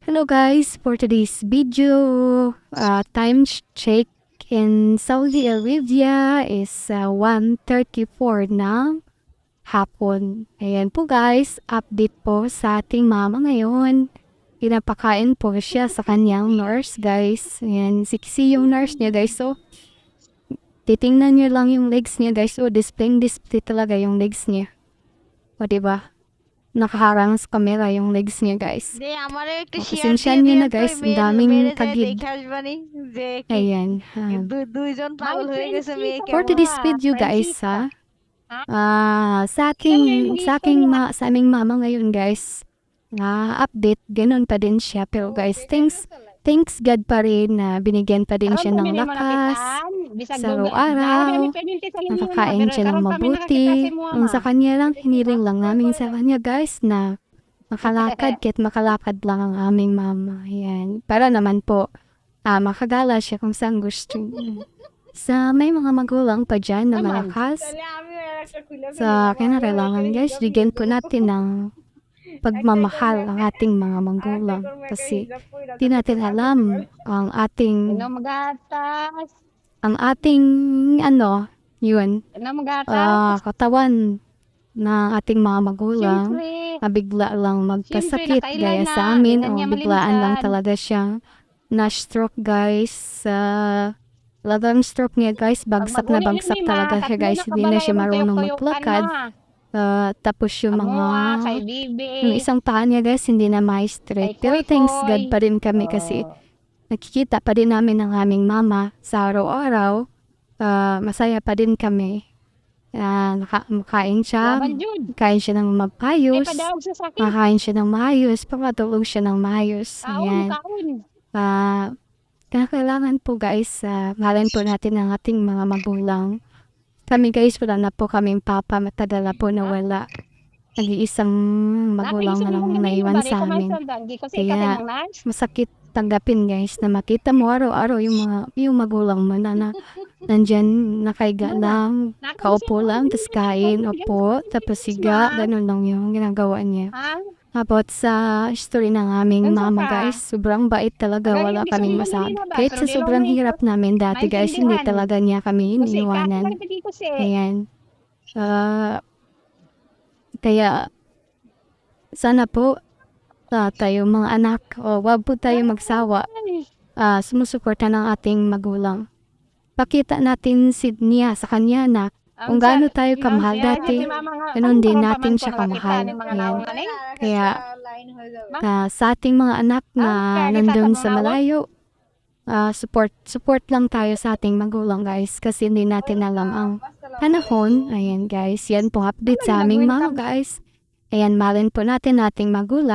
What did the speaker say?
Hello guys, for today's video, time check in Saudi Arabia is 1:34 ng hapon. Ayan po guys, update po sa ating mama ngayon. Pinapakain po siya sa kanyang nurse guys. Ayan, sexy yung nurse niya guys. So, titingnan niyo lang yung legs niya guys. So, display talaga yung legs niya. O diba? Nakaharang sa camera yung legs niya guys. আমারও একটু share Pasensyahan দিয়ে niyo দিয়েন na তো guys, ang মেয়ে daming মেরে যায় tagig. দেখে আসবানি যে Ayan. দুইজন পাগল হয়ে গেছে মেয়েকে For today's video guys sa aming mama ngayon guys, update, ganun pa din siya. Pero guys, thanks God pa rin na binigyan pa din siya ng lakas sa araw-araw. Nakakain siya ng mabuti. Ang sa kanya lang, hiniling lang namin sa kanya guys na kahit makalakad lang ang aming mama. Ayan. Para naman po, makagala siya kung saan gusto niya. Sa may mga magulang pa dyan na malakas, sa kinakailangan guys, bigyan po natin ng pagmamahal ang ating mga magulang. Kasi di natin alam ang ating katawan ng ating mga magulang. Bigla lang magkasakit gaya sa amin o biglaan lang talaga siyang na-stroke guys. Talagang stroke niya guys, bagsak na bagsak talaga siya guys. Hindi na siya marunong maglakad. Tapos yung isang paa niya guys, hindi na ma-straight. Pero thanks God pa rin kami kasi nakikita pa din namin ang aming mama sa araw-araw. Masaya pa din kami. Makain siya ng maayos. Makain siya ng maayos. Papatulog siya ng maayos. Ayan. Kailangan po guys, mahalin po natin ang ating mga magulang. Kami guys, wala na po kaming papa, matagal na po nawala. Nag-iisang magulang na lang naiwan sa amin. Kaya masakit tanggapin guys na makita mo araw-araw yung magulang mo na nandyan nakaiga lang, kaupo lang, tapos kain, upo, tapos siga, ganun lang yung ginagawa niya. About sa history ng aming mama guys, sobrang bait talaga, wala kaming masabi. Kahit sa sobrang hirap namin dati guys, hindi talaga niya kami iniwanan. Ayan. Kaya sana po tayo mga anak, wag po tayo magsawa, sumusuporta ng ating magulang. Pakita natin niya sa kanya na kung gaano tayo kamahal dati, ganun din natin siya kamahal. Ayan. Kaya sa ating mga anak na nandun sa malayo, support lang tayo sa ating magulang guys kasi hindi natin alam ang panahon. Ayan guys, yan po update sa aming mga guys. Ayan, mahalin po natin ating magulang.